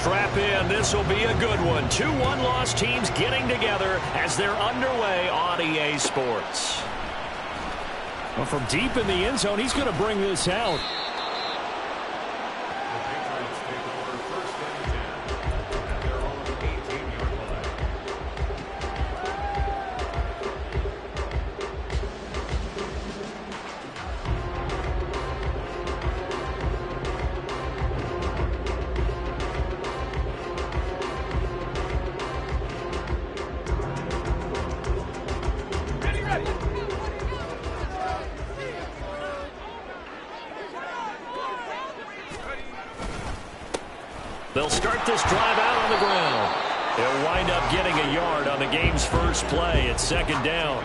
Strap in. This will be a good one. Two one-loss teams getting together as they're underway on EA Sports. Well, from deep in the end zone, he's going to bring this out. They'll start this drive out on the ground. They'll wind up getting a yard on the game's first play at second down.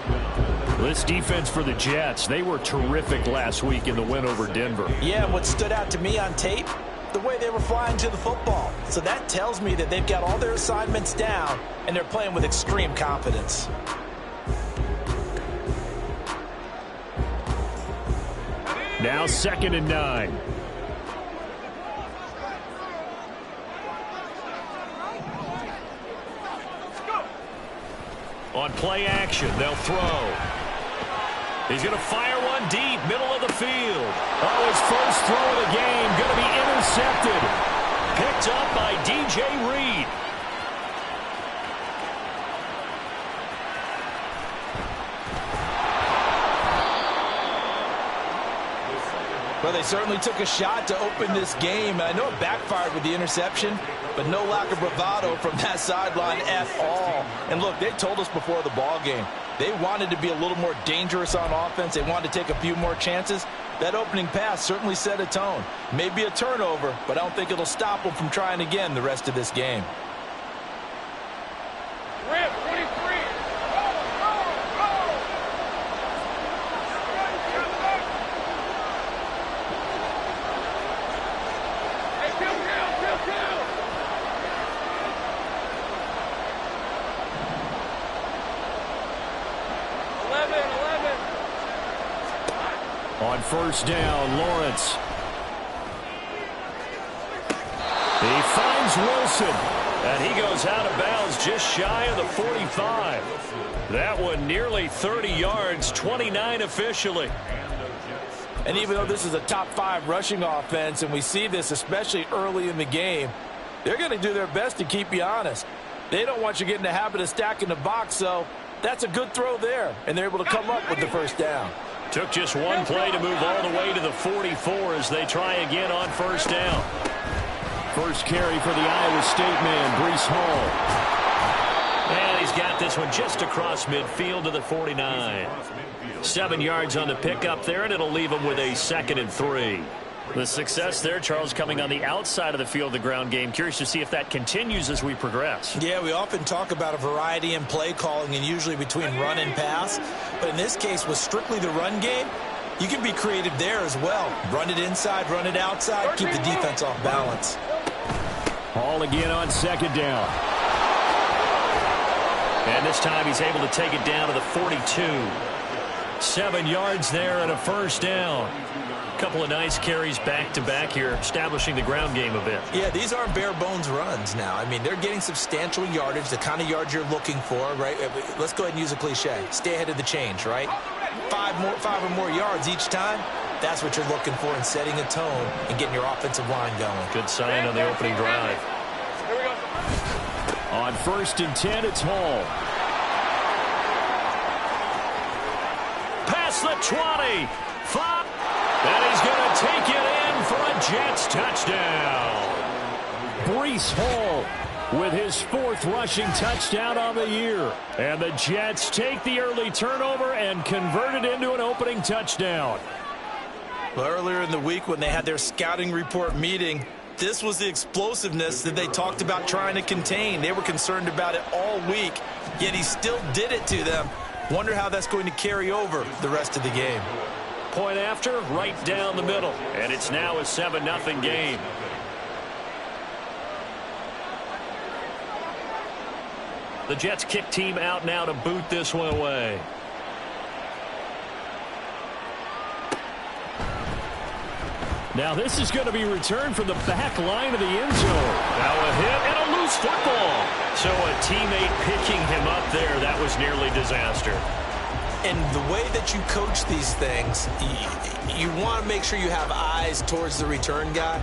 This defense for the Jets, they were terrific last week in the win over Denver. Yeah, and what stood out to me on tape, the way they were flying to the football. So that tells me that they've got all their assignments down, and they're playing with extreme confidence. Now 2nd and 9. On play action, they'll throw. He's going to fire one deep, middle of the field. Oh, his first throw of the game going to be intercepted. Picked up by DJ Reed. Well, they certainly took a shot to open this game. I know it backfired with the interception, but no lack of bravado from that sideline at all. And look, they told us before the ball game, they wanted to be a little more dangerous on offense. They wanted to take a few more chances. That opening pass certainly set a tone. Maybe a turnover, but I don't think it'll stop them from trying again the rest of this game. Rip, 23. On first down, Lawrence. He finds Wilson, and he goes out of bounds just shy of the 45. That one nearly 30 yards, 29 officially. And even though this is a top 5 rushing offense, and we see this especially early in the game, they're going to do their best to keep you honest. They don't want you getting the habit of stacking the box, so that's a good throw there, and they're able to come up with the first down. Took just one play to move all the way to the 44 as they try again on first down. First carry for the Iowa State man, Breece Hall. And he's got this one just across midfield to the 49. 7 yards on the pickup there, and it'll leave him with a 2nd and 3. The success there, Charles, coming on the outside of the field, the ground game. Curious to see if that continues as we progress. Yeah, we often talk about a variety in play calling and usually between run and pass. But in this case, with strictly the run game, you can be creative there as well. Run it inside, run it outside, keep the defense off balance. Hall again on 2nd down. And this time he's able to take it down to the 42. 7 yards there and a first down. Couple of nice carries back-to-back here, establishing the ground game a bit. Yeah, these aren't bare-bones runs now. I mean, they're getting substantial yardage, the kind of yards you're looking for, right? Let's go ahead and use a cliche. Stay ahead of the change, right? 5 or more yards each time. That's what you're looking for in setting a tone and getting your offensive line going. Good sign on the opening drive. Here we go. On 1st and 10, it's Hall. Past the 20. 5. And he's going to take it in for a Jets touchdown. Breece Hall with his 4th rushing touchdown on the year. And the Jets take the early turnover and convert it into an opening touchdown. Well, earlier in the week when they had their scouting report meeting, this was the explosiveness that they talked about trying to contain. They were concerned about it all week, yet he still did it to them. Wonder how that's going to carry over the rest of the game. Point after, right down the middle. And it's now a 7-0 game. The Jets kick team out now to boot this one away. Now this is going to be returned from the back line of the end zone. Now a hit and a loose football. So a teammate picking him up there, that was nearly disaster. And the way that you coach these things, you want to make sure you have eyes towards the return guy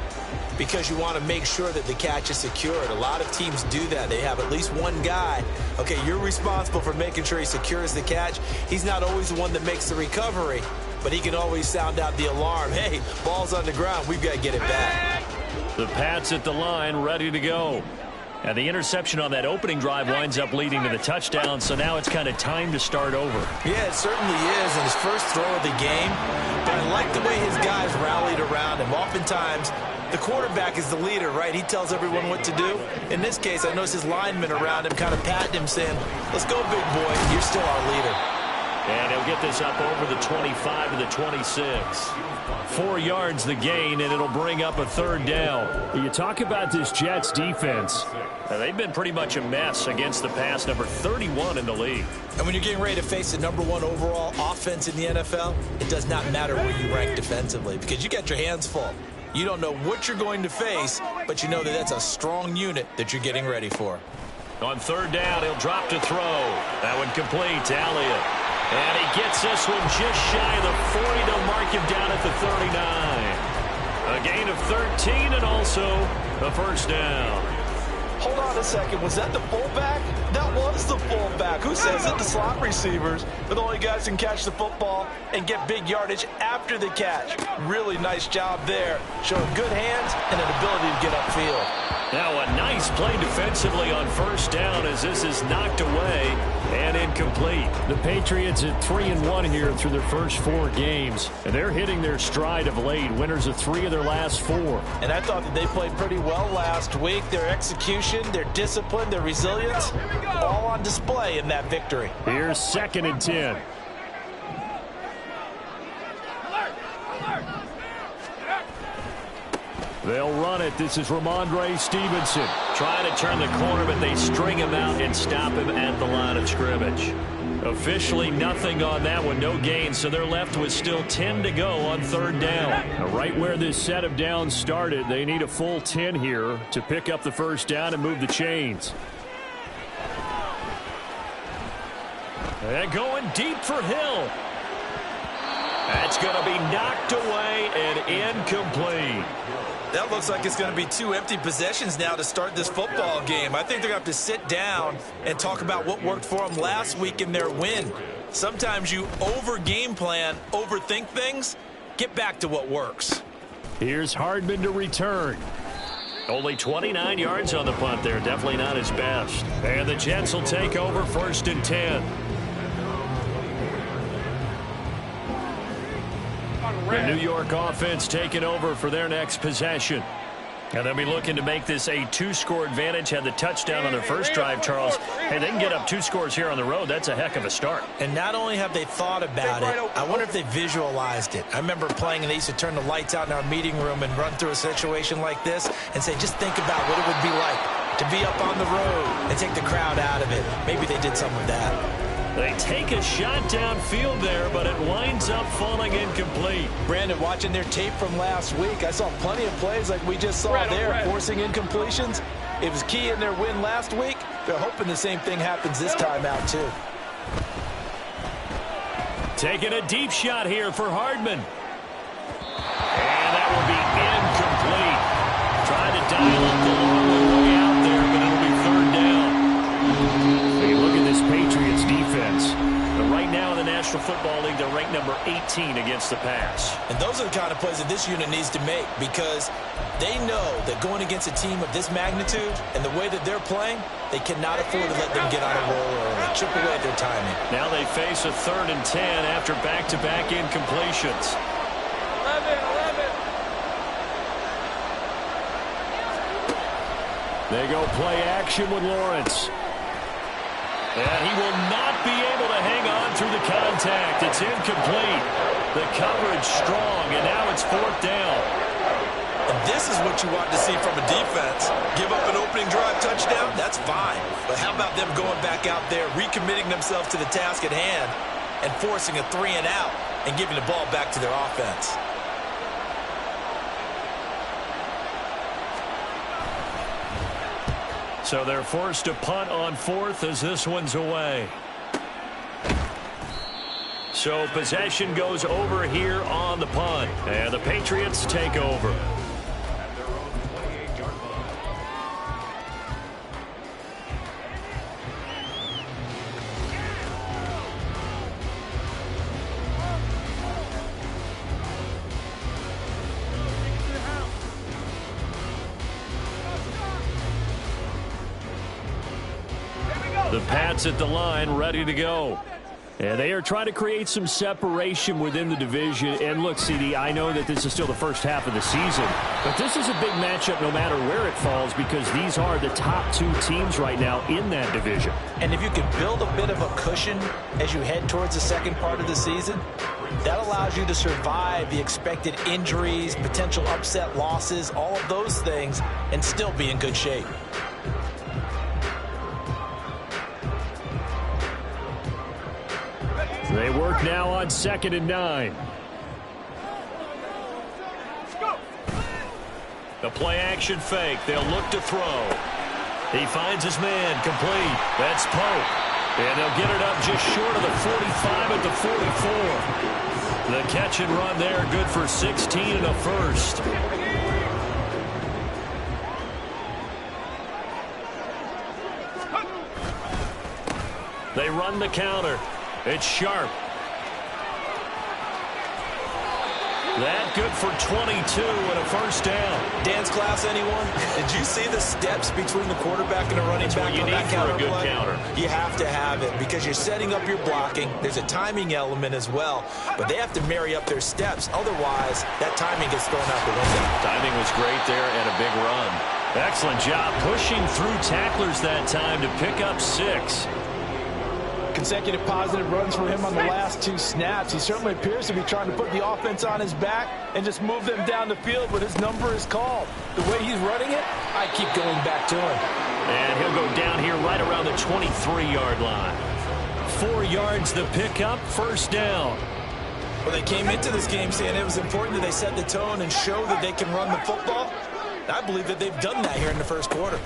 because you want to make sure that the catch is secured. A lot of teams do that. They have at least one guy. Okay, you're responsible for making sure he secures the catch. He's not always the one that makes the recovery, but he can always sound out the alarm. Hey, ball's on the ground. We've got to get it back. The Pats at the line, ready to go. And the interception on that opening drive winds up leading to the touchdown, so now it's kind of time to start over. Yeah, it certainly is in his first throw of the game. But I like the way his guys rallied around him. Oftentimes, the quarterback is the leader, right? He tells everyone what to do. In this case, I noticed his linemen around him kind of patting him, saying, let's go, big boy. You're still our leader. And he'll get this up over the 25 to the 26. 4 yards the gain, and it'll bring up a third down. You talk about this Jets defense. They've been pretty much a mess against the pass, number 31 in the league. And when you're getting ready to face the #1 overall offense in the NFL, it does not matter where you rank defensively because you got your hands full. You don't know what you're going to face, but you know that that's a strong unit that you're getting ready for. On third down, he'll drop to throw. That one complete to Elliott. And he gets this one just shy of the 40. They'll mark him down at the 39. A gain of 13 and also a first down. Hold on a second. Was that the fullback? That was the fullback. Who says that the slot receivers are the only guys who can catch the football and get big yardage after the catch? Really nice job there. Showing good hands and an ability to get upfield. Now a nice play defensively on first down as this is knocked away and incomplete. The Patriots at 3-1 here through their first 4 games. And they're hitting their stride of late. Winners of 3 of their last 4. And I thought that they played pretty well last week. Their execution, their discipline, their resilience, all on display in that victory. Here's 2nd and 10. They'll run it. This is Ramondre Stevenson. Trying to turn the corner, but they string him out and stop him at the line of scrimmage. Officially nothing on that one, no gain, so they're left with still 10 to go on third down. Now, right where this set of downs started, they need a full 10 here to pick up the first down and move the chains. And going deep for Hill. That's going to be knocked away and incomplete. That looks like it's going to be 2 empty possessions now to start this football game. I think they're going to have to sit down and talk about what worked for them last week in their win. Sometimes you over-game plan, overthink things. Get back to what works. Here's Hardman to return. Only 29 yards on the punt there. Definitely not his best. And the Jets will take over 1st and 10. The New York offense taking over for their next possession. And they'll be looking to make this a 2-score advantage. Had the touchdown on their first drive, Charles. Hey, they can get up 2 scores here on the road. That's a heck of a start. And not only have they thought about it, I wonder if they visualized it. I remember playing and they used to turn the lights out in our meeting room and run through a situation like this and say, just think about what it would be like to be up on the road and take the crowd out of it. Maybe they did some of that. They take a shot downfield there, but it winds up falling incomplete. Brandon, watching their tape from last week, I saw plenty of plays like we just saw there, forcing incompletions. It was key in their win last week. They're hoping the same thing happens this time out, too. Taking a deep shot here for Hardman. And that will be incomplete. Trying to dial up the long way out there, but it'll be third down. Hey, look at this Patriots defense. But right now in the National Football League, they're ranked number 18 against the pass. And those are the kind of plays that this unit needs to make because they know that going against a team of this magnitude and the way that they're playing, they cannot afford to let them get on a roll early. Chip away at their timing. Now they face a 3rd and 10 after back-to-back incompletions. 11. They go play action with Lawrence. And he will not be able to hang on through the contact. It's incomplete. The coverage strong, and now it's 4th down. And this is what you want to see from a defense. Give up an opening drive touchdown, that's fine. But how about them going back out there, recommitting themselves to the task at hand, and forcing a 3-and-out and giving the ball back to their offense? So they're forced to punt on 4th as this one's away. So possession goes over here on the punt. And the Patriots take over. The Pats at the line, ready to go. And they are trying to create some separation within the division. And look, CD, I know that this is still the first half of the season, but this is a big matchup no matter where it falls because these are the top 2 teams right now in that division. And if you can build a bit of a cushion as you head towards the second part of the season, that allows you to survive the expected injuries, potential upset losses, all of those things, and still be in good shape. They work now on 2nd and 9. The play action fake. They'll look to throw. He finds his man complete. That's Pope. And they'll get it up just short of the 45 at the 44. The catch and run there, good for 16 and a first. They run the counter. It's Sharp. That good for 22 and a first down. Dance class, anyone? Did you see the steps between the quarterback and the running back on that counter play? That's what you need for a good counter. You have to have it because you're setting up your blocking. There's a timing element as well, but they have to marry up their steps. Otherwise, that timing gets thrown out the window. Timing was great there and a big run. Excellent job pushing through tacklers that time to pick up 6. Consecutive positive runs for him on the last 2 snaps. He certainly appears to be trying to put the offense on his back and just move them down the field, but his number is called. The way he's running it, I keep going back to him. And he'll go down here right around the 23-yard line. 4 yards the pickup, first down. Well, they came into this game saying it was important that they set the tone and show that they can run the football. I believe that they've done that here in the first quarter.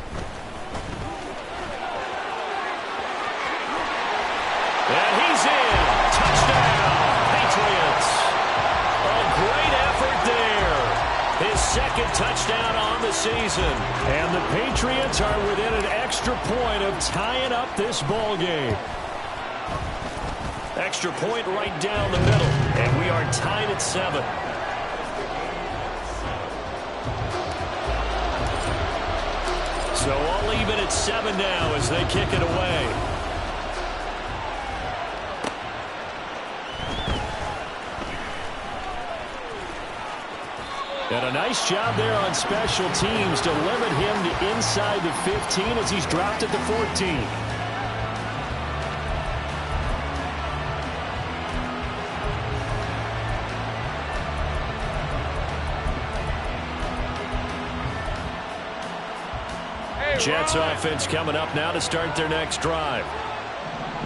And he's in. Touchdown, Patriots. A great effort there. His 2nd touchdown on the season. And the Patriots are within an extra point of tying up this ball game. Extra point right down the middle. And we are tied at 7. So all even at 7 now as they kick it away. And a nice job there on special teams to limit him to inside the 15 as he's dropped at the 14. Jets offense coming up now to start their next drive.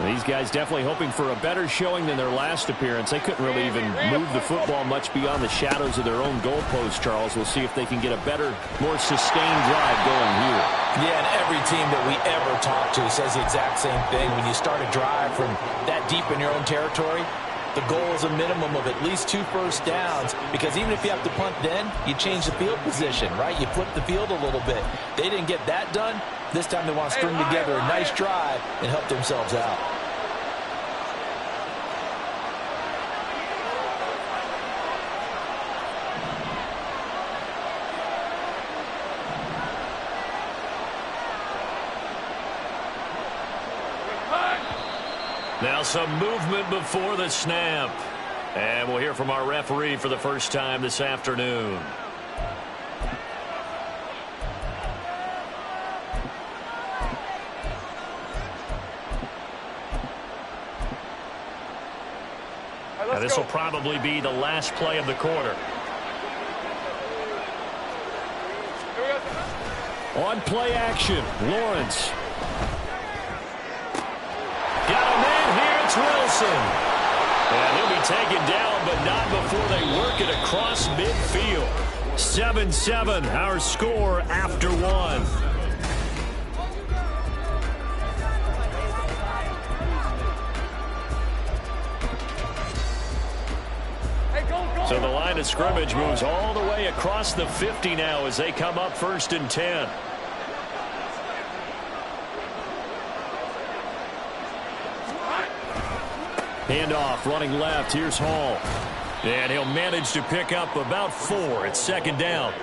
These guys definitely hoping for a better showing than their last appearance. They couldn't really even move the football much beyond the shadows of their own goalpost, Charles. We'll see if they can get a better, more sustained drive going here. Yeah, and every team that we ever talk to says the exact same thing. When you start a drive from that deep in your own territory, the goal is a minimum of at least 2 first downs, because even if you have to punt then, you change the field position, right? You flip the field a little bit. They didn't get that done. This time they want to string together a nice drive and help themselves out. Now some movement before the snap. And we'll hear from our referee for the first time this afternoon. Now this will probably be the last play of the quarter. On play action, Lawrence. Got a man here, it's Wilson. And he'll be taken down, but not before they work it across midfield. 7-7, our score after one. So the line of scrimmage moves all the way across the 50 now as they come up 1st and 10. Handoff running left. Here's Hall. And he'll manage to pick up about 4. It's 2nd down.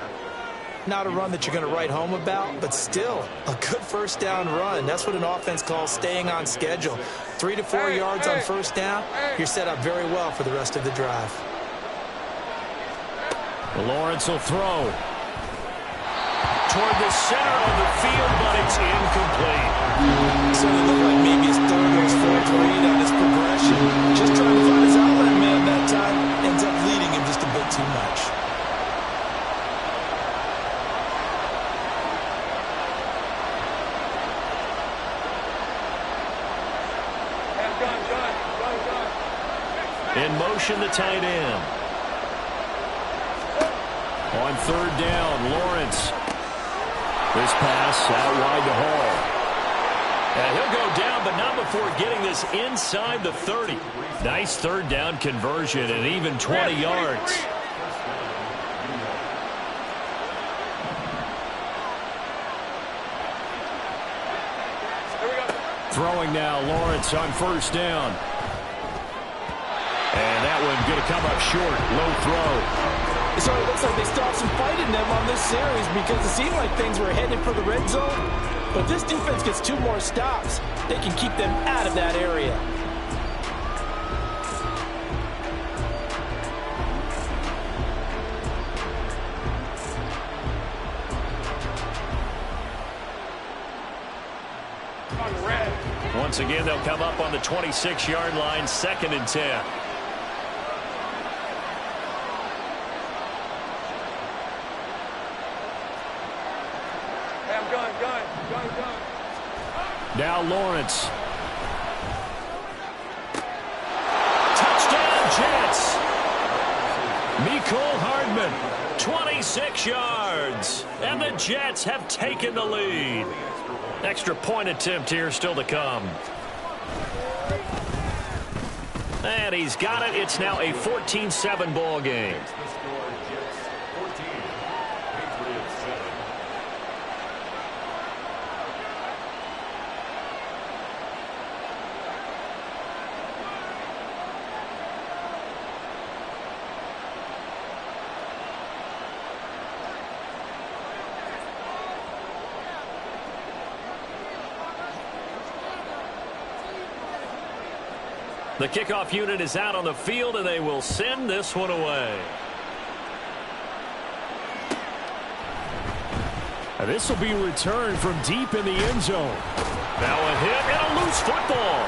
Not a run that you're going to write home about, but still a good first down run. That's what an offense calls staying on schedule. 3 to 4 yards on first down. You're set up very well for the rest of the drive. Lawrence will throw toward the center of the field, but it's incomplete. So it looked like maybe his third or his fourth read on his progression. Just trying to find his outlet man that time. Ends up leading him just a bit too much. In motion, the tight end. On 3rd down, Lawrence. This pass out wide to Hall. And he'll go down, but not before getting this inside the 30. Nice 3rd down conversion and even 20 yards. Throwing now, Lawrence on 1st down. And that one going to come up short. Low throw. So it looks like they still have some fight in them on this series because it seemed like things were headed for the red zone. But this defense gets 2 more stops. They can keep them out of that area. Once again, they'll come up on the 26-yard line, 2nd and 10. Now Lawrence. Touchdown, Jets. Mecole Hardman, 26 yards. And the Jets have taken the lead. Extra point attempt here still to come. And he's got it. It's now a 14-7 ball game. The kickoff unit is out on the field, and they will send this one away. And this will be returned from deep in the end zone. Now a hit and a loose football.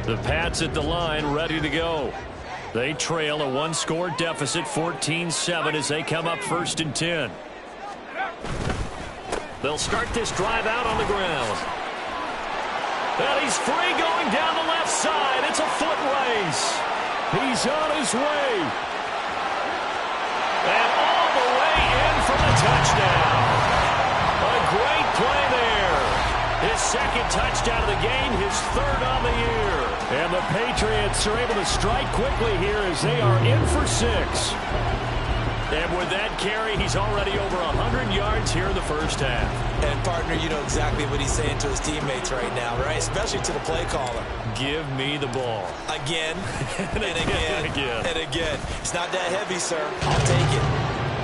The Pats at the line, ready to go. They trail a 1-score deficit, 14-7, as they come up 1st and 10. They'll start this drive out on the ground. And he's free going down the left side. It's a foot race. He's on his way. And all the way in for the touchdown. A great play there. His 2nd touchdown of the game, his 3rd on the year. And the Patriots are able to strike quickly here as they are in for 6. And with that carry, he's already over 100 yards here in the first half. And, partner, you know exactly what he's saying to his teammates right now, right? Especially to the play caller. Give me the ball. Again, and again, and again. and again. It's not that heavy, sir. I'll take it.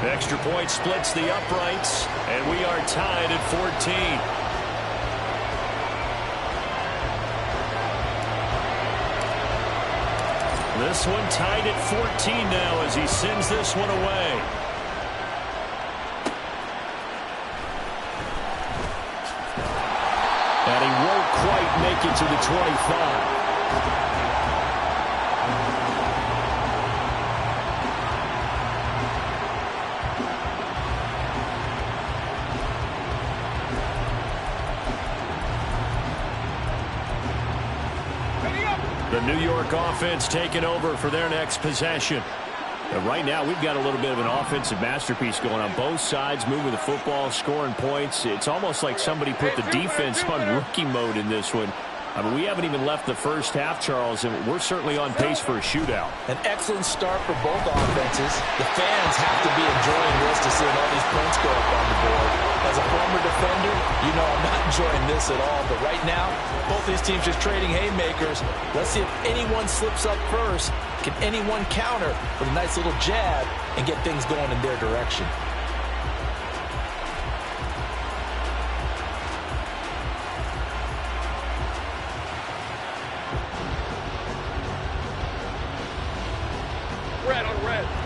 Extra point splits the uprights, and we are tied at 14. This one tied at 14 now as he sends this one away. And he won't quite make it to the 25. The New York offense taking over for their next possession. And right now, we've got a little bit of an offensive masterpiece going on both sides, moving the football, scoring points. It's almost like somebody put the defense on rookie mode in this one. I mean, we haven't even left the first half, Charles, and we're certainly on pace for a shootout. An excellent start for both offenses. The fans have to be enjoying this to seeing all these points go up on the board. As a former defender, you know I'm not enjoying this at all. But right now, both these teams just trading haymakers. Let's see if anyone slips up first. Can anyone counter with a nice little jab and get things going in their direction?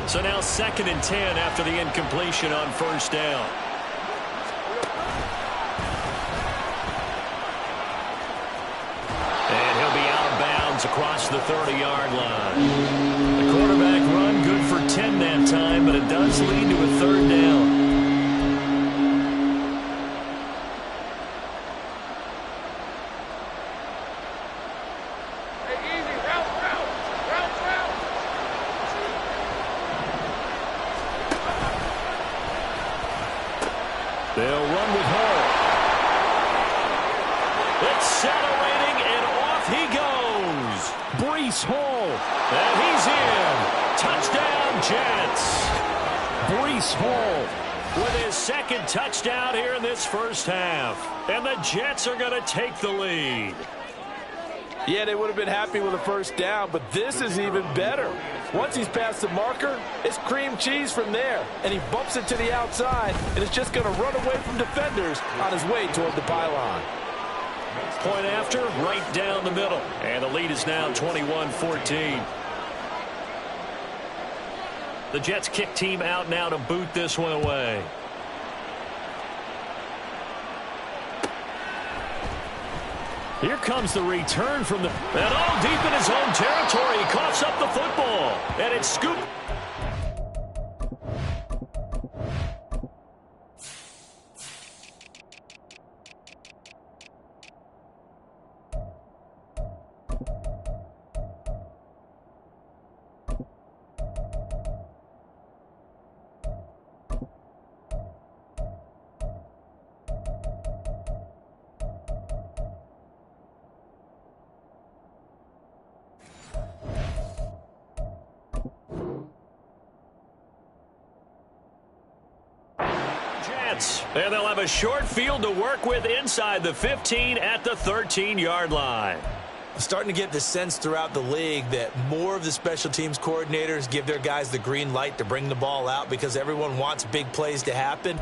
So now 2nd and 10 after the incompletion on first down. And he'll be out of bounds across the 30-yard line. The quarterback run good for 10 that time, but it does lead to a 3rd down. They'll run with Hall. Accelerating, and off he goes. Breece Hall. And he's in. Touchdown, Jets. Breece Hall with his 2nd touchdown here in this first half. And the Jets are going to take the lead. Yeah, they would have been happy with a first down, but this is even better. Once he's past the marker, it's cream cheese from there. And he bumps it to the outside, and it's just going to run away from defenders on his way toward the pylon. Point after, right down the middle. And the lead is now 21-14. The Jets kick team out now to boot this one away. Here comes the return from the... And all deep in his own territory. He coughs up the football. And it's scooped. And they'll have a short field to work with inside the 15 at the 13-yard line. I'm starting to get the sense throughout the league that more of the special teams coordinators give their guys the green light to bring the ball out because everyone wants big plays to happen.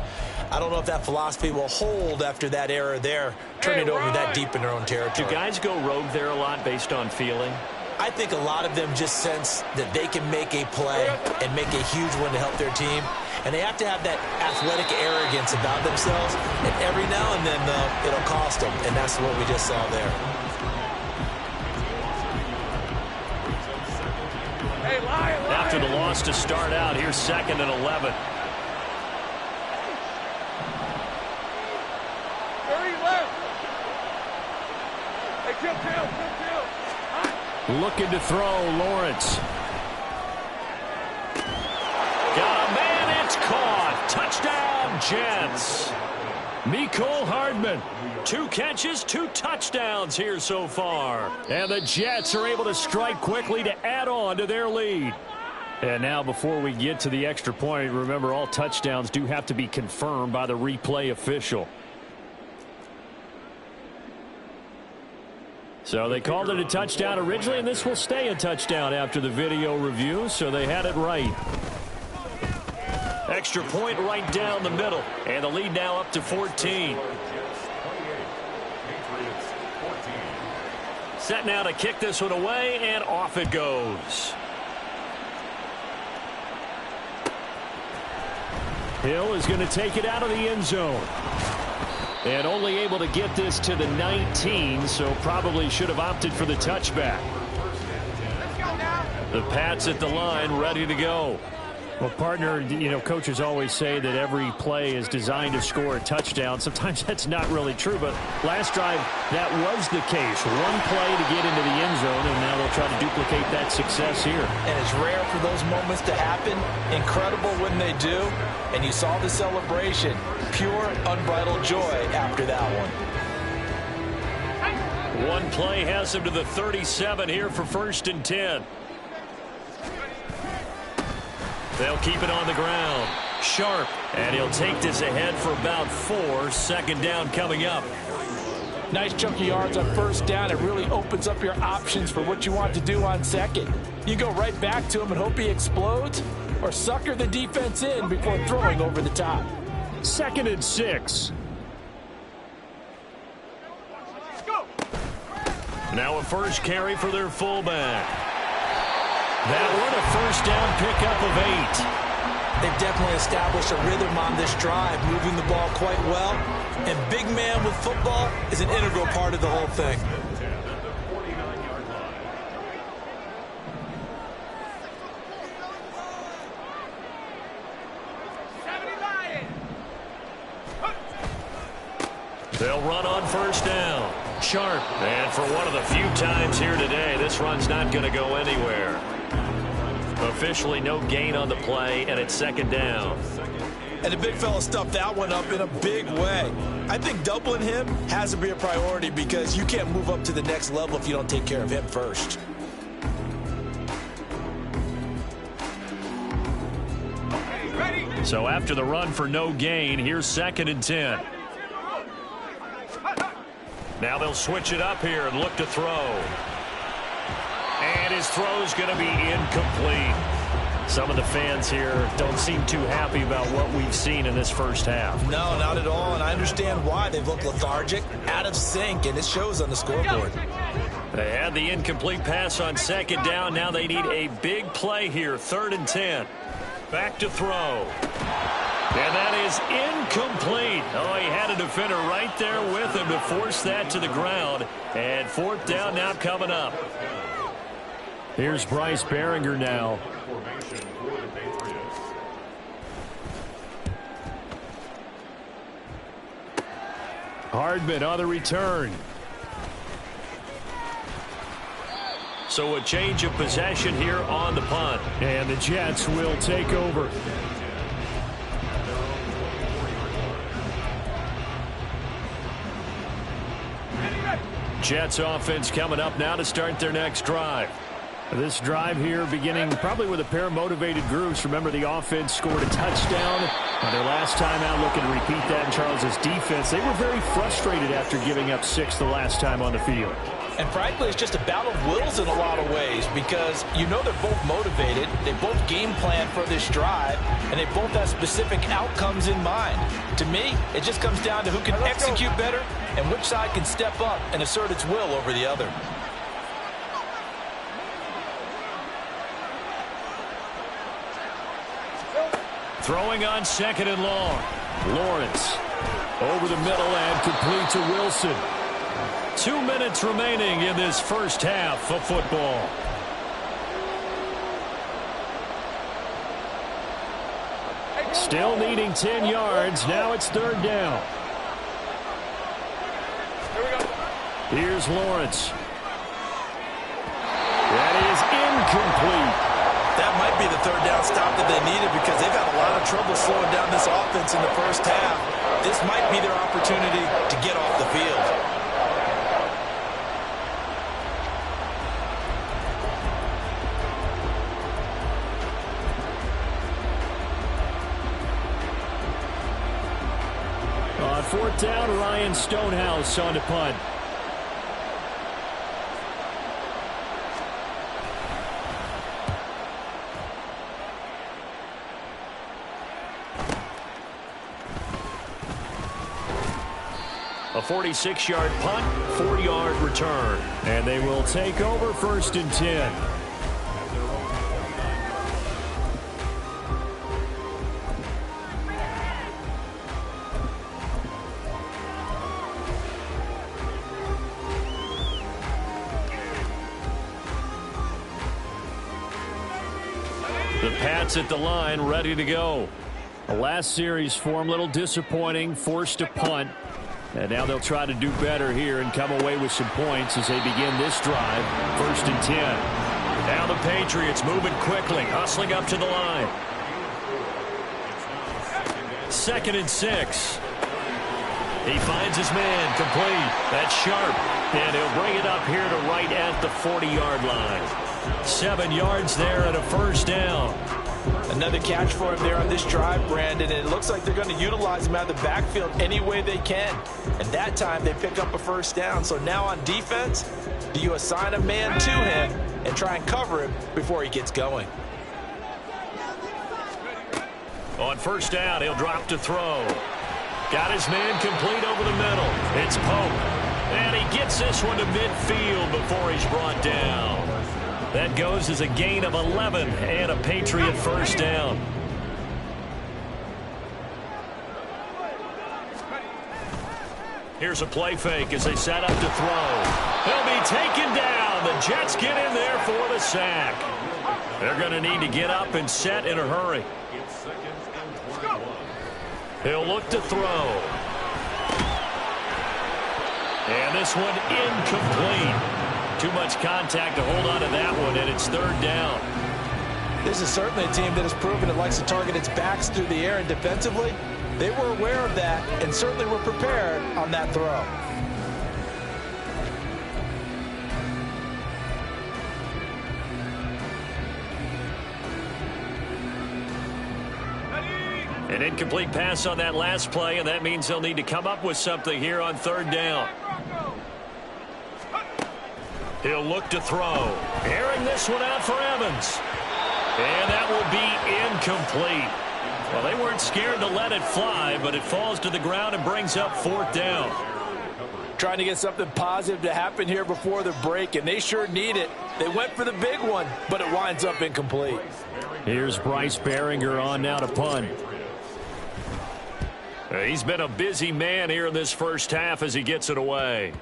I don't know if that philosophy will hold after that error there, turning it over that deep in their own territory. Do guys go rogue there a lot based on feeling? I think a lot of them just sense that they can make a play and make a huge one to help their team. And they have to have that athletic arrogance about themselves. And every now and then, though, it'll cost them. And that's what we just saw there. After the loss to start out, here's 2nd and 11. Looking to throw, Lawrence. Got a man, it's caught. Touchdown, Jets. Mecole Hardman. 2 catches, 2 touchdowns here so far. And the Jets are able to strike quickly to add on to their lead. And now before we get to the extra point, remember all touchdowns do have to be confirmed by the replay official. So they called it a touchdown originally, and this will stay a touchdown after the video review, so they had it right. Extra point right down the middle, and the lead now up to 14. Set now to kick this one away, and off it goes. Hill is going to take it out of the end zone. And only able to get this to the 19, so probably should have opted for the touchback. The Pats at the line, ready to go. Well, partner, coaches always say that every play is designed to score a touchdown. Sometimes that's not really true, but last drive, that was the case. One play to get into the end zone, and now they'll try to duplicate that success here. And it's rare for those moments to happen. Incredible when they do. And you saw the celebration. Pure, unbridled joy after that one. One play has him to the 37 here for 1st and 10. They'll keep it on the ground. Sharp. And he'll take this ahead for about 4. 2nd down coming up. Nice chunky yards on 1st down. It really opens up your options for what you want to do on 2nd. You go right back to him and hope he explodes, or sucker the defense in before throwing over the top. 2nd and 6. Now a first carry for their fullback. That one a 1st down pickup of 8. They've definitely established a rhythm on this drive, moving the ball quite well. And big man with football is an integral part of the whole thing. They'll run on 1st down. Sharp. And for one of the few times here today, this run's not going to go anywhere. Officially no gain on the play, and it's 2nd down. And the big fella stuffed that one up in a big way. I think doubling him has to be a priority because you can't move up to the next level if you don't take care of him first. So after the run for no gain, here's 2nd and 10. Now they'll switch it up here and look to throw. And his throw's going to be incomplete. Some of the fans here don't seem too happy about what we've seen in this 1st half. No, not at all, and I understand why. They've looked lethargic, out of sync, and it shows on the scoreboard. They had the incomplete pass on 2nd down. Now they need a big play here, 3rd and 10. Back to throw. And that is incomplete. Oh, he had a defender right there with him to force that to the ground. And 4th down now coming up. Here's Bryce Baringer now. Hardman on the return. So a change of possession here on the punt. And the Jets will take over. Jets offense coming up now to start their next drive. This drive here beginning probably with a pair of motivated groups. Remember, the offense scored a touchdown on their last time out, looking to repeat that in Charles's defense. They were very frustrated after giving up 6 the last time on the field. And frankly, it's just a battle of wills in a lot of ways because you know they're both motivated, they both game plan for this drive, and they both have specific outcomes in mind. To me, it just comes down to who can execute better and which side can step up and assert its will over the other. Throwing on 2nd and long. Lawrence over the middle and complete to Wilson. 2 minutes remaining in this 1st half of football. Still needing 10 yards. Now it's 3rd down. Here's Lawrence. That is incomplete. That might be the 3rd down stop that they needed because they've had a lot of trouble slowing down this offense in the 1st half. This might be their opportunity to get off the field. On 4th down, Ryan Stonehouse on the punt. A 46-yard punt, 4-yard return. And they will take over 1st and 10. The Pats at the line, ready to go. The last series for them, a little disappointing, forced a punt. And now they'll try to do better here and come away with some points as they begin this drive. 1st and 10. Now the Patriots moving quickly, hustling up to the line. 2nd and 6. He finds his man, complete. That's Sharp. And he'll bring it up here to right at the 40-yard line. 7 yards there and a 1st down. Another catch for him there on this drive, Brandon. And it looks like they're going to utilize him out of the backfield any way they can. And that time they pick up a 1st down. So now on defense, do you assign a man to him and try and cover him before he gets going? On 1st down, he'll drop to throw. Got his man complete over the middle. It's Pope. And he gets this one to midfield before he's brought down. That goes as a gain of 11 and a Patriot 1st down. Here's a play fake as they set up to throw. He'll be taken down. The Jets get in there for the sack. They're going to need to get up and set in a hurry. He'll look to throw. And this one incomplete. Too much contact to hold on to that one, and it's 3rd down. This is certainly a team that has proven it likes to target its backs through the air, and defensively, they were aware of that and certainly were prepared on that throw. An incomplete pass on that last play, and that means they'll need to come up with something here on 3rd down. He'll look to throw. Airing this one out for Evans. And that will be incomplete. Well, they weren't scared to let it fly, but it falls to the ground and brings up 4th down. Trying to get something positive to happen here before the break, and they sure need it. They went for the big one, but it winds up incomplete. Here's Bryce Baringer on now to punt. He's been a busy man here in this 1st half as he gets it away.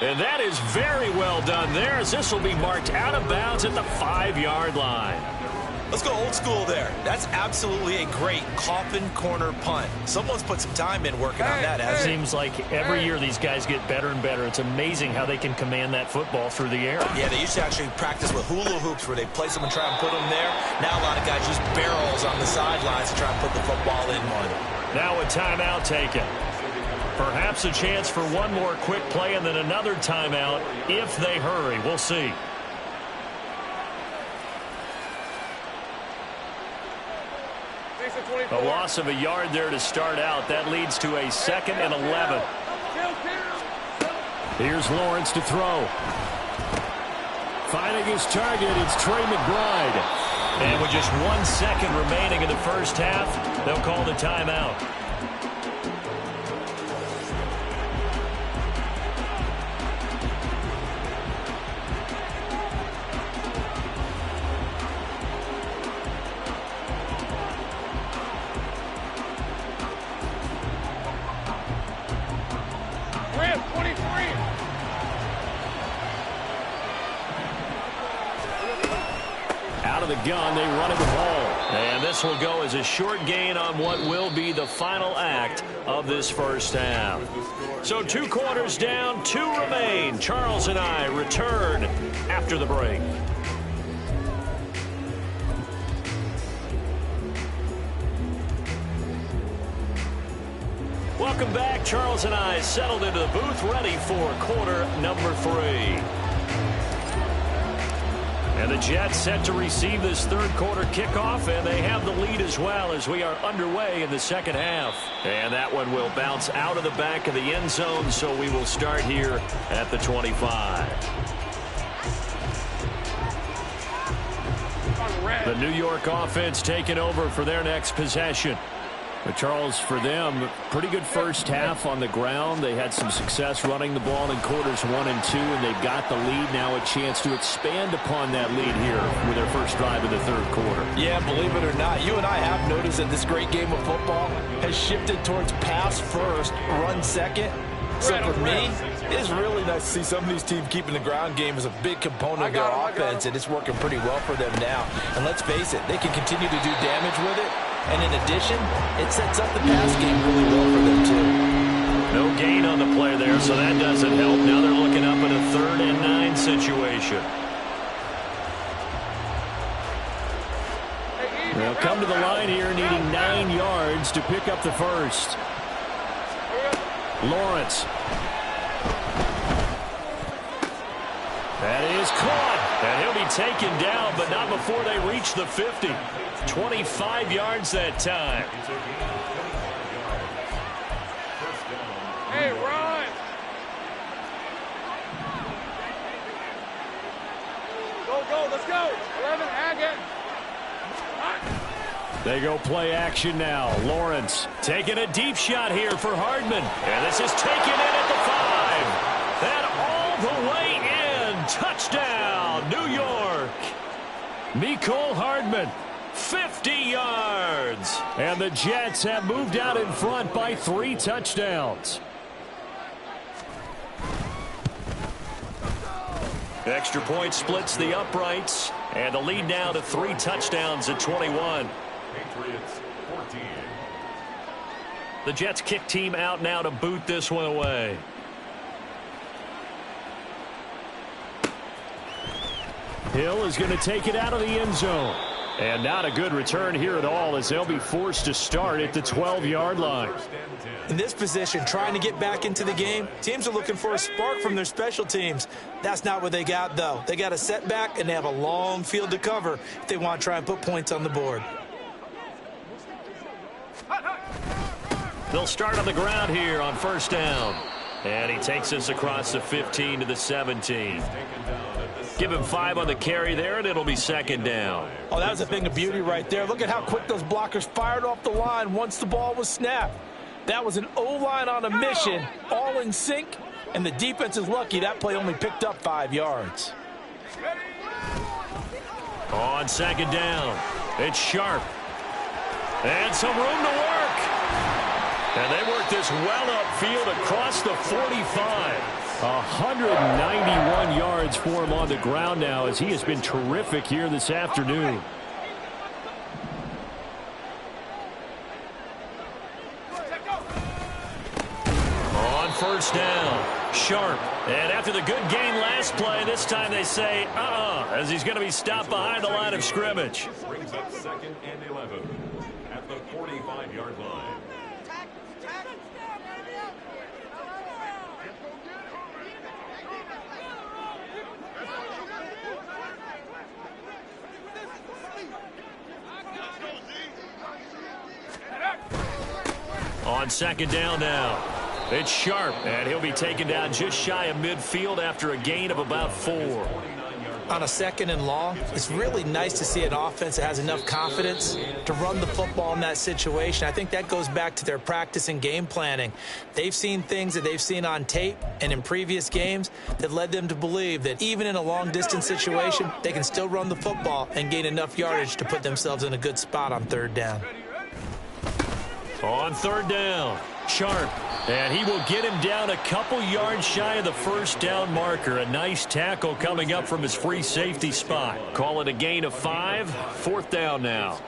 And that is very well done there, as this will be marked out of bounds at the 5-yard line. Let's go old school there. That's absolutely a great coffin corner punt. Someone's put some time in working on that. It seems like every year these guys get better and better. It's amazing how they can command that football through the air. Yeah, they used to actually practice with hula hoops where they place them and try and put them there. Now a lot of guys use barrels on the sidelines to try and put the football in one. Now a timeout taken. Perhaps a chance for one more quick play and then another timeout if they hurry. We'll see. A loss of a yard there to start out. That leads to a 2nd and 11. Here's Lawrence to throw. Finding his target, it's Trey McBride. And with just 1 second remaining in the 1st half, they'll call the timeout. Out of the gun, they run it the ball. And this will go as a short gain on what will be the final act of this 1st half. So 2 quarters down, 2 remain. Charles and I return after the break. Welcome back. Charles and I settled into the booth, ready for quarter number 3. And the Jets set to receive this 3rd quarter kickoff, and they have the lead as well as we are underway in the 2nd half. And that one will bounce out of the back of the end zone, so we will start here at the 25. The New York offense taking over for their next possession. But Charles, for them, pretty good 1st half on the ground. They had some success running the ball in quarters 1 and 2, and they've got the lead. Now a chance to expand upon that lead here with their first drive of the 3rd quarter. Yeah, believe it or not, you and I have noticed that this great game of football has shifted towards pass first, run second. So for me, It's really nice to see some of these teams keeping the ground game as a big component of their offense, and it's working pretty well for them now. And let's face it, they can continue to do damage with it. And in addition, it sets up the pass game really well for them, too. No gain on the play there, so that doesn't help. Now they're looking up in a 3rd and 9 situation. They'll come to the line here, needing 9 yards to pick up the first. Lawrence. That is caught. And he'll be taken down, but not before they reach the 50. 25 yards that time. Hey, run! Go, let's go! 11, again. They go play action now. Lawrence taking a deep shot here for Hardman. And this is taken in at the 5. And all the way in. Touchdown, New York. Mecole Hardman, 50 yards. And the Jets have moved out in front by 3 touchdowns. Extra point splits the uprights. And the lead now to 3 touchdowns at 21. Patriots 14. The Jets kick team out now to boot this one away. Hill is going to take it out of the end zone. And not a good return here at all, as they'll be forced to start at the 12-yard line. In this position, trying to get back into the game, teams are looking for a spark from their special teams. That's not what they got, though. They got a setback, and they have a long field to cover if they want to try and put points on the board. They'll start on the ground here on 1st down. And he takes us across the 15 to the 17. Give him 5 on the carry there, and it'll be 2nd down. Oh, that was a thing of beauty right there. Look at how quick those blockers fired off the line once the ball was snapped. That was an O-line on a mission, all in sync, and the defense is lucky that play only picked up 5 yards. On 2nd down, it's Sharp. And some room to work. And they work this well upfield across the 45. 191 yards for him on the ground now, as he has been terrific here this afternoon. On 1st down, Sharp. And after the good gain last play, this time they say, as he's going to be stopped behind the line of scrimmage. Brings up 2nd and 11 at the 45-yard line. On 2nd down now, it's Sharp, and he'll be taken down just shy of midfield after a gain of about 4. On a 2nd and long, it's really nice to see an offense that has enough confidence to run the football in that situation. I think that goes back to their practice and game planning. They've seen things that they've seen on tape and in previous games that led them to believe that even in a long-distance situation, they can still run the football and gain enough yardage to put themselves in a good spot on 3rd down. On 3rd down, Sharp, and he will get him down a couple yards shy of the 1st down marker. A nice tackle coming up from his free safety spot. Call it a gain of 5, 4th down now.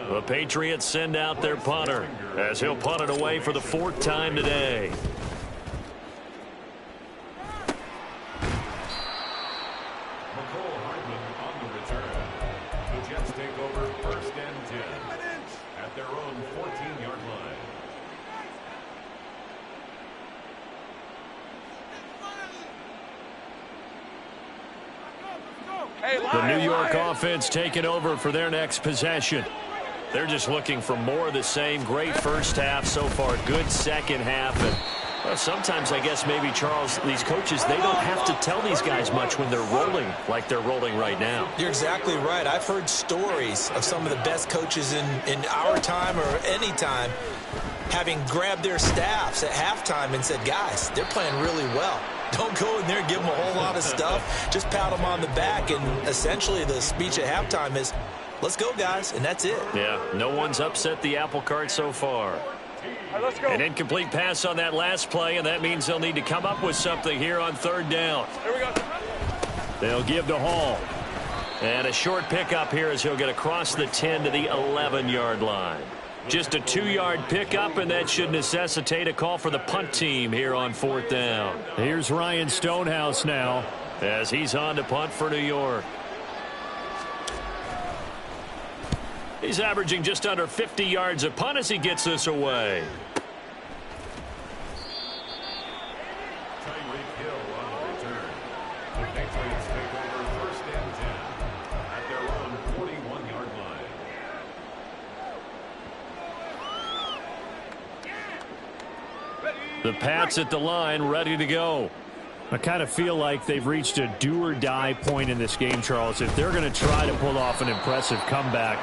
The Patriots send out their punter, as he'll punt it away for the 4th time today. Mecole Hardman on the return. The Jets take over 1st and 10 at their own 14-yard line. The New York offense taking over for their next possession. They're just looking for more of the same. Great first half so far. Good second half. And well, sometimes I guess maybe, Charles, these coaches, they don't have to tell these guys much when they're rolling like they're rolling right now. You're exactly right. I've heard stories of some of the best coaches in our time or any time having grabbed their staffs at halftime and said, guys, they're playing really well. Don't go in there and give them a whole lot of stuff. Just pat them on the back. And essentially the speech at halftime is, let's go, guys. And that's it. Yeah, no one's upset the apple cart so far. Let's go. An incomplete pass on that last play, and that means they'll need to come up with something here on third down. Here we go. They'll give to Hall. And a short pickup here as he'll get across the 10 to the 11-yard line. Just a 2-yard pickup, and that should necessitate a call for the punt team here on fourth down. Here's Ryan Stonehouse now as he's on to punt for New York. He's averaging just under 50 yards a punt as he gets this away. Tyreek Hill on the return. The Patriots take over first and 10 at their own 41-yard line. The Pats at the line, ready to go. I kind of feel like they've reached a do-or-die point in this game, Charles. If they're going to try to pull off an impressive comeback,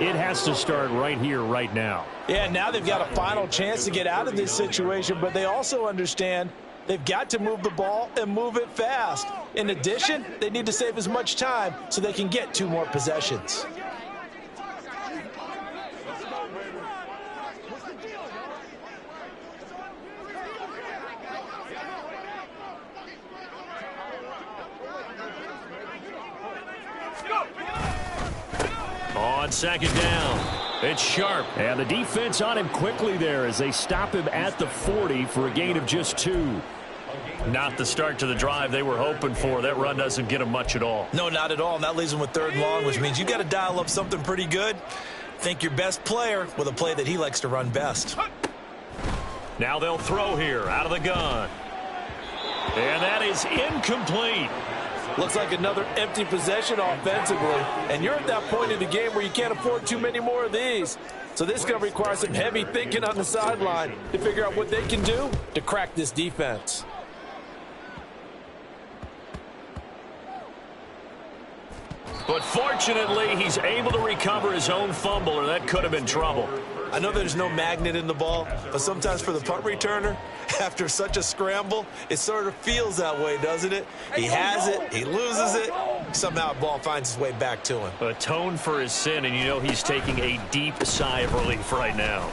it has to start right here, right now. Yeah, now they've got a final chance to get out of this situation, but they also understand they've got to move the ball and move it fast. In addition, they need to save as much time so they can get 2 more possessions. On second down, it's Sharp. And the defense on him quickly there as they stop him at the 40 for a gain of just 2. Not the start to the drive they were hoping for. That run doesn't get them much at all. No, not at all. And that leaves them with third and long, which means you got to dial up something pretty good. Think your best player with a play that he likes to run best. Now they'll throw here out of the gun. And that is incomplete. Looks like another empty possession offensively, and you're at that point in the game where you can't afford too many more of these. So this is going to require some heavy thinking on the sideline to figure out what they can do to crack this defense. But fortunately, he's able to recover his own fumble, or that could have been trouble. I know there's no magnet in the ball, but sometimes for the punt returner, after such a scramble, it sort of feels that way, doesn't it? He has it, he loses it, somehow the ball finds its way back to him. Atone for his sin, and you know he's taking a deep sigh of relief right now.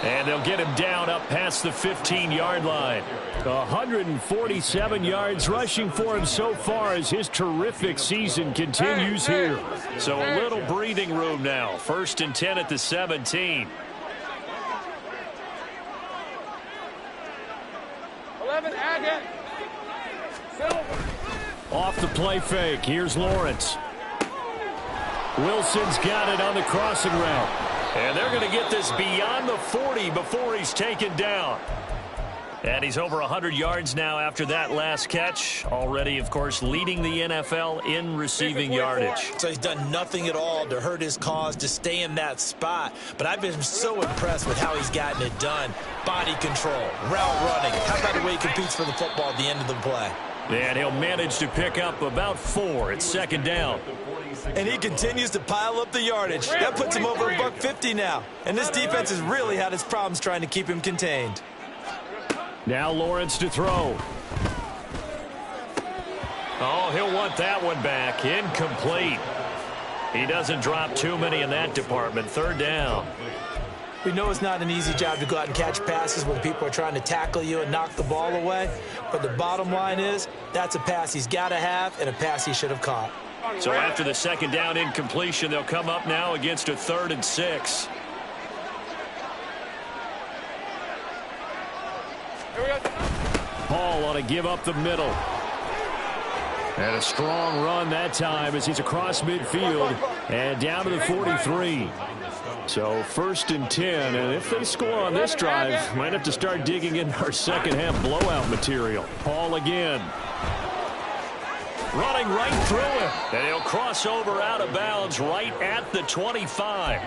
And they'll get him down up past the 15-yard line. 147 yards rushing for him so far as his terrific season continues here. So a little breathing room now. First and 10 at the 17. 11, Agate. Silver. Off the play fake. Here's Lawrence. Wilson's got it on the crossing route. And they're going to get this beyond the 40 before he's taken down. And he's over 100 yards now after that last catch. Already, of course, leading the NFL in receiving yardage. So he's done nothing at all to hurt his cause, to stay in that spot. But I've been so impressed with how he's gotten it done. Body control, route running. How about the way he competes for the football at the end of the play? And he'll manage to pick up about 4 at second down. And he continues to pile up the yardage. That puts him over $150 now. And this defense has really had its problems trying to keep him contained. Now Lawrence to throw. Oh, he'll want that one back. Incomplete. He doesn't drop too many in that department. Third down. We know it's not an easy job to go out and catch passes when people are trying to tackle you and knock the ball away. But the bottom line is that's a pass he's got to have and a pass he should have caught. So after the second down incompletion, they'll come up now against a 3rd and 6. Hall on a give up the middle. And a strong run that time as he's across midfield and down to the 43. So 1st and 10, and if they score on this drive, might have to start digging in our second half blowout material. Hall again. Running right through him. And he'll cross over out of bounds right at the 25.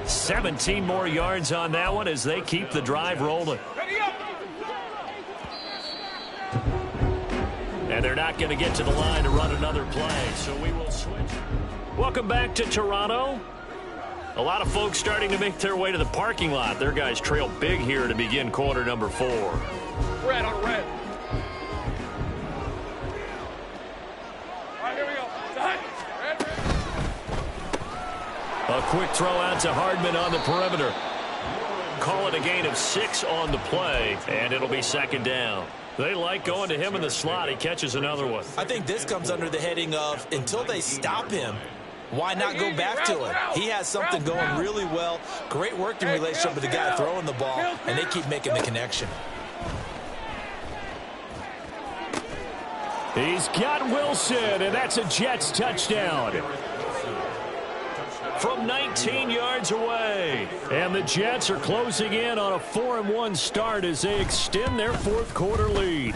17 more yards on that one as they keep the drive rolling. And they're not going to get to the line to run another play, so we will switch. Welcome back to Toronto. A lot of folks starting to make their way to the parking lot. Their guys trail big here to begin quarter number 4. Red on red. All right, here we go. Red. A quick throw out to Hardman on the perimeter. Call it a gain of 6 on the play, and it'll be second down. They like going to him in the slot. He catches another one. I think this comes under the heading of until they stop him, why not go back to him? He has something going really well. Great working relationship with the guy throwing the ball, and they keep making the connection. He's got Wilson, and that's a Jets touchdown. From 19 yards away. And the Jets are closing in on a 4-1 start as they extend their fourth quarter lead.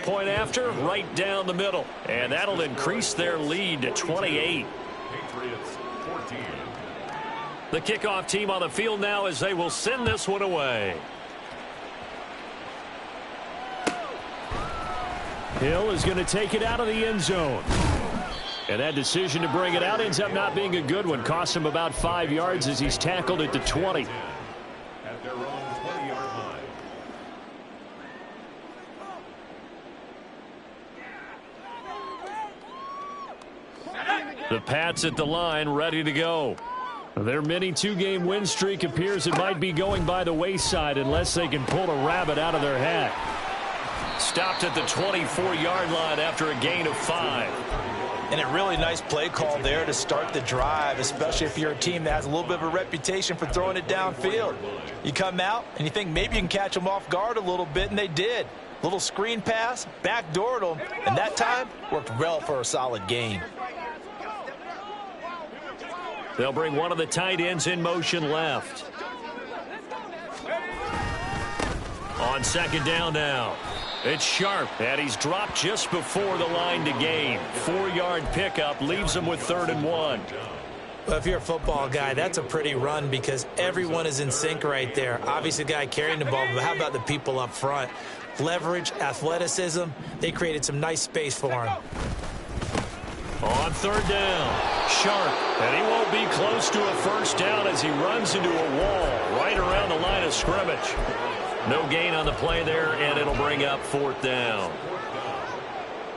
Point after, right down the middle. And that'll increase their lead to 28. Patriots 14. The kickoff team on the field now as they will send this one away. Hill is going to take it out of the end zone. And that decision to bring it out ends up not being a good one. Cost him about 5 yards as he's tackled at the 20. At their own 20-yard line. The Pats at the line, ready to go. Their mini two-game win streak appears it might be going by the wayside unless they can pull a rabbit out of their hat. Stopped at the 24-yard line after a gain of 5. And a really nice play call there to start the drive, especially if you're a team that has a little bit of a reputation for throwing it downfield. You come out and you think maybe you can catch them off guard a little bit, and they did. Little screen pass, backdoored them, and that time worked well for a solid gain. They'll bring one of the tight ends in motion left. On second down now. It's Sharp, and he's dropped just before the line to gain. 4-yard pickup leaves him with 3rd and 1. Well, if you're a football guy, that's a pretty run because everyone is in sync right there. Obviously, the guy carrying the ball, but how about the people up front? Leverage, athleticism, they created some nice space for him. On 3rd down, Sharp, and he won't be close to a first down as he runs into a wall right around the line of scrimmage. No gain on the play there, and it'll bring up 4th down.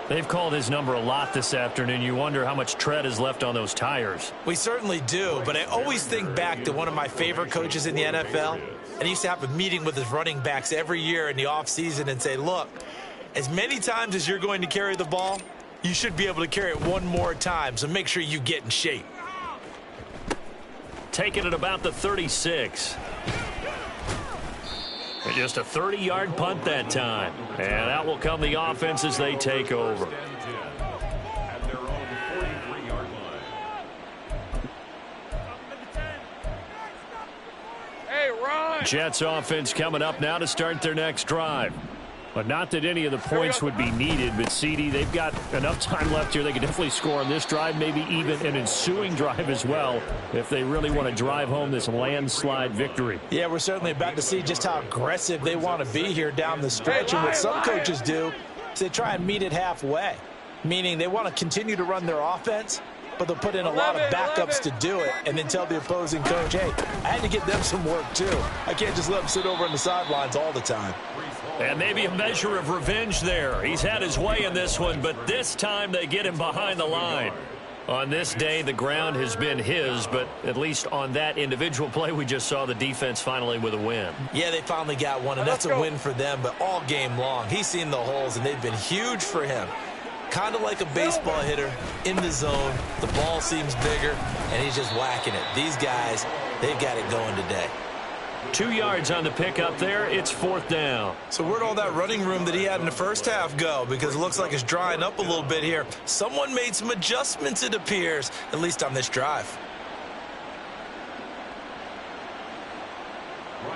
They've called his number a lot this afternoon. You wonder how much tread is left on those tires. We certainly do, but I always think back to one of my favorite coaches in the NFL, and he used to have a meeting with his running backs every year in the offseason and say, look, as many times as you're going to carry the ball, you should be able to carry it one more time, so make sure you get in shape. Taking it about the 36. And just a 30-yard punt that time. And out will come the offense as they take over. At their own 43-yard line. Hey, Ron! Jets offense coming up now to start their next drive. But not that any of the points would be needed, but CD, they've got enough time left here. They could definitely score on this drive, maybe even an ensuing drive as well, if they really want to drive home this landslide victory. Yeah, we're certainly about to see just how aggressive they want to be here down the stretch. And what some coaches do is they try and meet it halfway, meaning they want to continue to run their offense, but they'll put in a lot of backups to do it and then tell the opposing coach, hey, I had to get them some work too. I can't just let them sit over on the sidelines all the time. And maybe a measure of revenge there. He's had his way in this one, but this time they get him behind the line. On this day, the ground has been his, but at least on that individual play, we just saw the defense finally with a win. Yeah, they finally got one, and that's a win for them, but all game long, he's seen the holes, and they've been huge for him. Kind of like a baseball hitter in the zone. The ball seems bigger, and he's just whacking it. These guys, they've got it going today. 2 yards on the pickup there. It's 4th down. So where'd all that running room that he had in the first half go? Because it looks like it's drying up a little bit here. Someone made some adjustments, it appears, at least on this drive.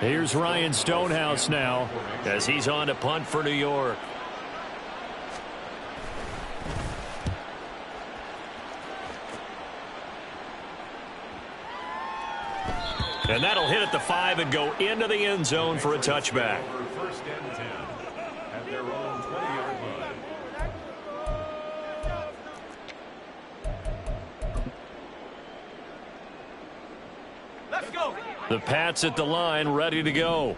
Here's Ryan Stonehouse now as he's on to punt for New York. And that'll hit at the 5 and go into the end zone for a touchback. First and 10 at their own 20-yard line. Let's go! The Pats at the line, ready to go.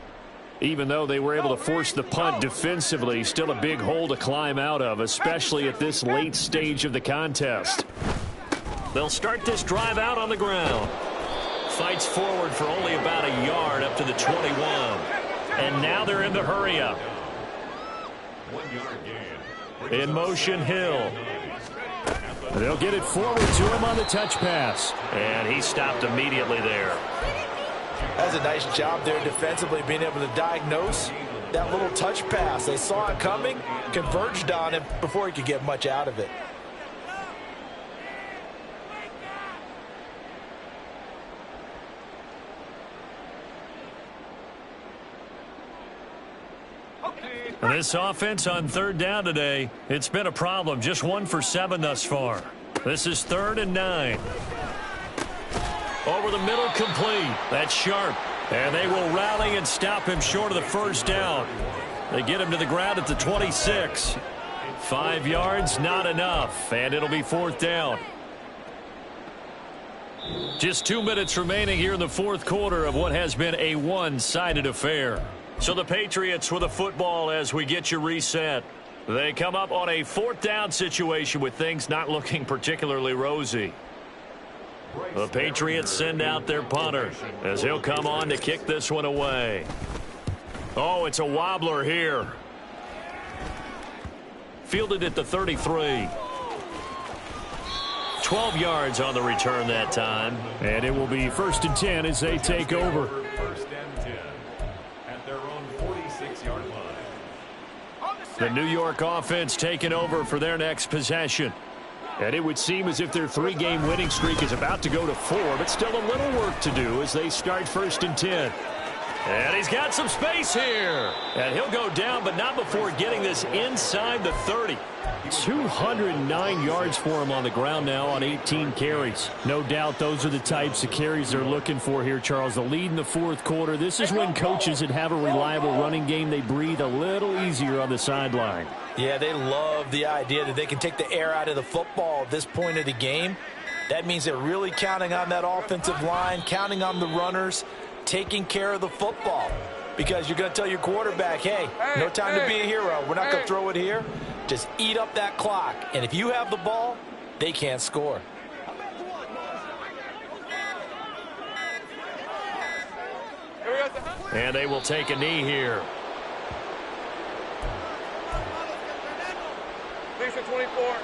Even though they were able to force the punt defensively, still a big hole to climb out of, especially at this late stage of the contest. They'll start this drive out on the ground. Fights forward for only about a yard up to the 21. And now they're in the hurry-up. 1 yard gain. In motion, Hill. They'll get it forward to him on the touch pass. And he stopped immediately there. That's a nice job there defensively, being able to diagnose that little touch pass. They saw it coming, converged on him before he could get much out of it. This offense on third down today, it's been a problem. Just 1 for 7 thus far. This is 3rd and 9. Over the middle, complete. That's Sharp. And they will rally and stop him short of the first down. They get him to the ground at the 26. 5 yards, not enough. And it'll be 4th down. Just 2 minutes remaining here in the 4th quarter of what has been a one-sided affair. So the Patriots with the football as we get you reset. They come up on a 4th down situation with things not looking particularly rosy. The Patriots send out their punter as he'll come on to kick this one away. Oh, it's a wobbler here. Fielded at the 33. 12 yards on the return that time. And it will be 1st and 10 as they take over. 1st and 10 at their own 46-yard line. The New York offense taking over for their next possession. And it would seem as if their 3-game winning streak is about to go to 4, but still a little work to do as they start 1st and 10. And he's got some space here. And he'll go down, but not before getting this inside the 30. 209 yards for him on the ground now on 18 carries. No doubt those are the types of carries they're looking for here, Charles. The lead in the 4th quarter. This is when coaches that have a reliable running game, they breathe a little easier on the sideline. Yeah, they love the idea that they can take the air out of the football at this point of the game. That means they're really counting on that offensive line, counting on the runners, taking care of the football. Because you're going to tell your quarterback, hey, no time to be a hero. We're not going to throw it here. Just eat up that clock. And if you have the ball, they can't score. And they will take a knee here. Lisa 24.